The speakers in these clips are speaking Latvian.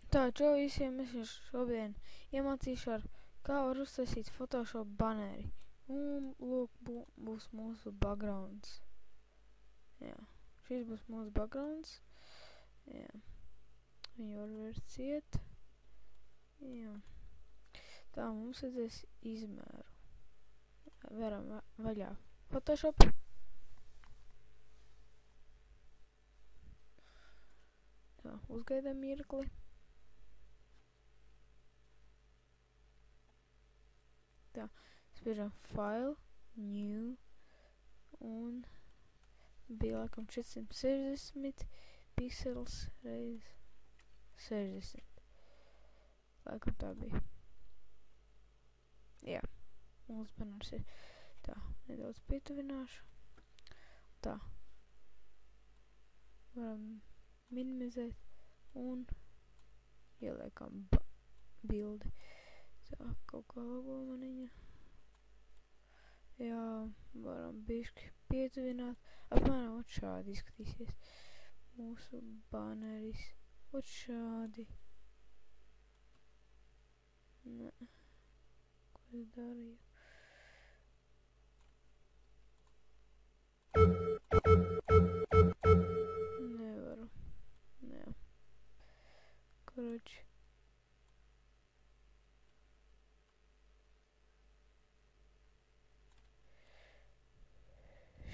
Tā, čau visiem, es jums šodien iemācīšu, kā var uztaisīt Photoshop baneri. Un, lūk, būs mūsu backgrounds. Jā, šis būs mūsu backgrounds. Jā, viņu var vērt ciet. Jā. Tā, mums vajadzēs izmēru. Veram vaļā Photoshop. Tā, uzgaidām mirkli. Tā, spiežam File, New, un bija laikam 460 pixels reiz 60. Laikam tā bija. Jā, mūsu baners ir tā, nedaudz pietuvināšu. Tā, varam minimizēt un ieliekam bildi. Tā, kaut kā labo maniņa. Jā, varam bišķi pietuvināt. Apmēram ot šādi izskatīsies mūsu baneris. Ot šādi. Nē. Ko es darīju? Nevaru. Nē. Koroči.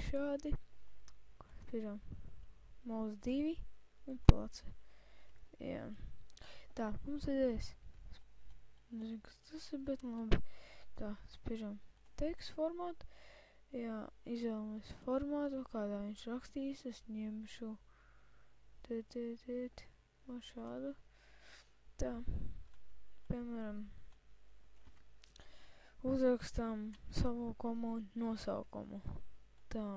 Šādi. Spiežam mouse 2 un place. Jā. Tā, mums vajadzēs. Nezinu, kas tas ir, bet labi. Tā, spiežam tekstu formātu. Jā, izvēlamies formātu, kādā viņš rakstīs. Es ņemšu no šādu. Tā, piemēram, uzrakstām saukumu un nosaukumu. Tā,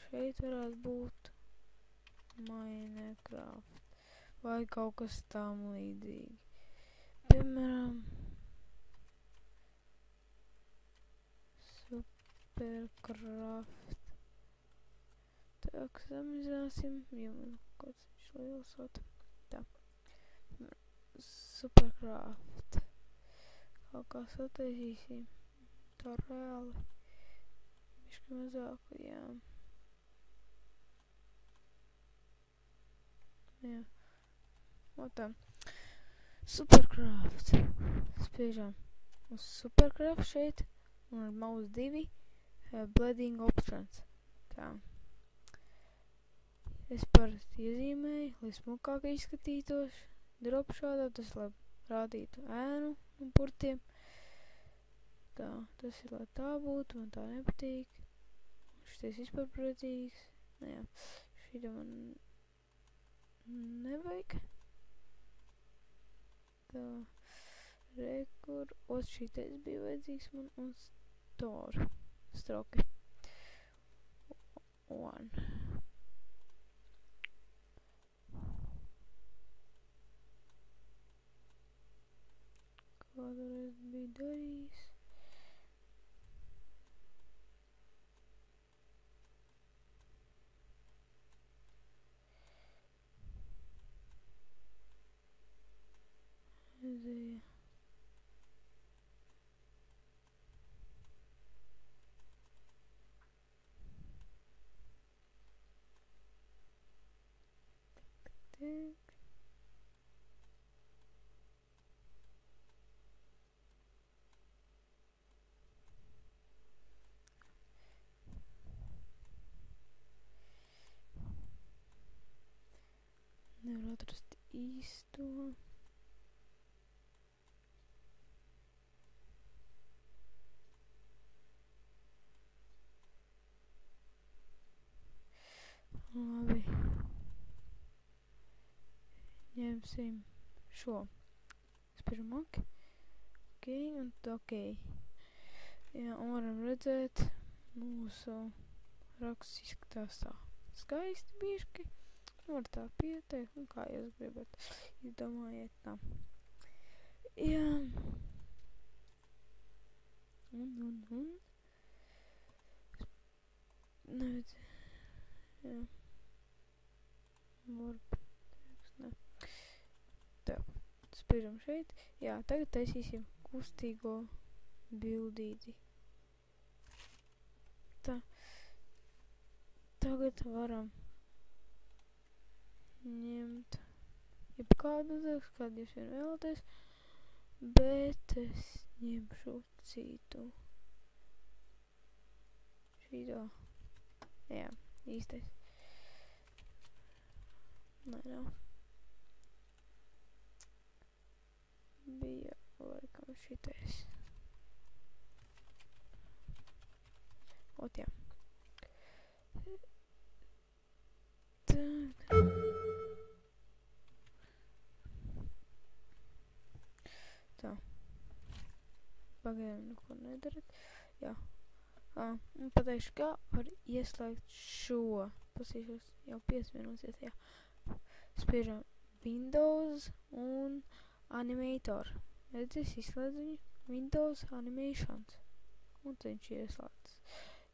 šeit varētu būt Minecraft vai kaut kas tam līdzīgi. Piemēram, Supercraft. Tā, ka samazināsim, jo man kāds viņš liels ot. Tā, Supercraft. Kaut kā sataisīsim. Tā reāli. Bišķi mazāk, jā. Jā. Otā. Supercraft. Spiežam uz Supercraft šeit. Un ar mouse 2. Blending options. Tā. Es parasti iezīmēju, lai smukāk izskatītos. Drop šādā, tas lai rādītu ēnu un purtiem. Tā, tas ir, lai tā būtu, man tā nepatīk. Šitais vispār pretīgs. Jā, šī man nevajag. Tā, rekur, šitais bija vajadzīgs man un stroki. One. Kādreiz bija darījis. Aizēja. Tik. Nevar atrast īsto. Labi. Ņemsim šo. Spiežam OK. OK un OK. Jā, un varam redzēt, mūsu raksts izskatās tā skaisti bišķi. Var tā pieteikt, un kā jūs gribat. Izdomājiet tā. Jā. Un. Nevajag. Jā. Varbūt. Ne. spiežam šeit. Jā, tagad taisīsim kustīgo bildīti. Tā. Tagad varam ņemt jebkādu uzrakstu, kādu jūs vien vēlaties, bet es ņemšu citu. Šito. Jā, īstais. Nē, nav. Bija laikam šitais. Ot, jā. Tā. Pagaidām neko nedarat. Jā. Un pateikšu, kā var ieslēgt šo. Pasīšos jau 5 minūtes iet, jā. Spiežam Windows un Animator. Redzēs, izslēdz viņu Windows Animations. Un viņš ir ieslēgts.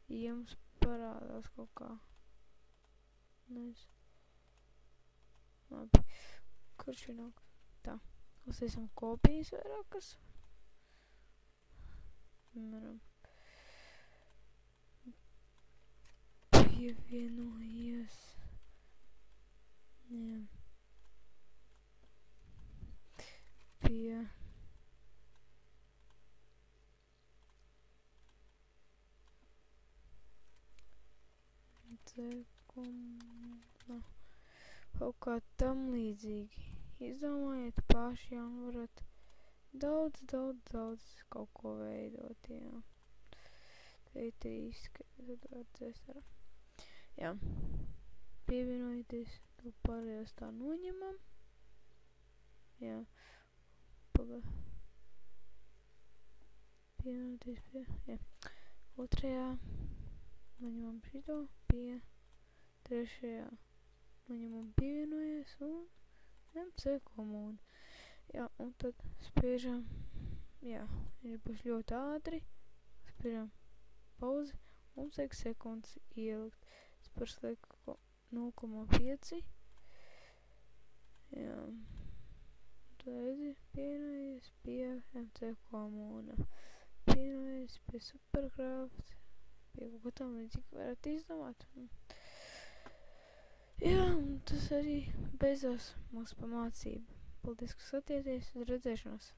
Jums parādās kaut kā. Nezinu. Labi. Kurš ir nāk? Tā. Uztaisam kopijas vairākas. Piemēram. Pievienojies. Jā. Pie. Kaut kā tam līdzīgi. Izdomājiet paši, jā, un varat daudz kaut ko veidot, jā. Te ir 3, tad vajadzēs ar. Jā. Pievienojieties, to pārējos tā noņemam. Jā. Pievienoties pie, jā. Otrajā. Noņemam šito pie 3. Noņemam pievienojies un MC komūnu. Jā, un tad spiežam, jā, viņš būs ļoti ātri. Spiežam pauzi, mums vajag sekundes ielikt. Es paslieku 0,5. Jā. Tad redzi, pievienojies pie MC komūna. Pievienojies pie Supercraft. Pie kaut ko tam līdzīgi varat izdomāt. Jā, un tas arī beidzās mūsu pamācību. Paldies, ka skatieties, uz redzēšanos!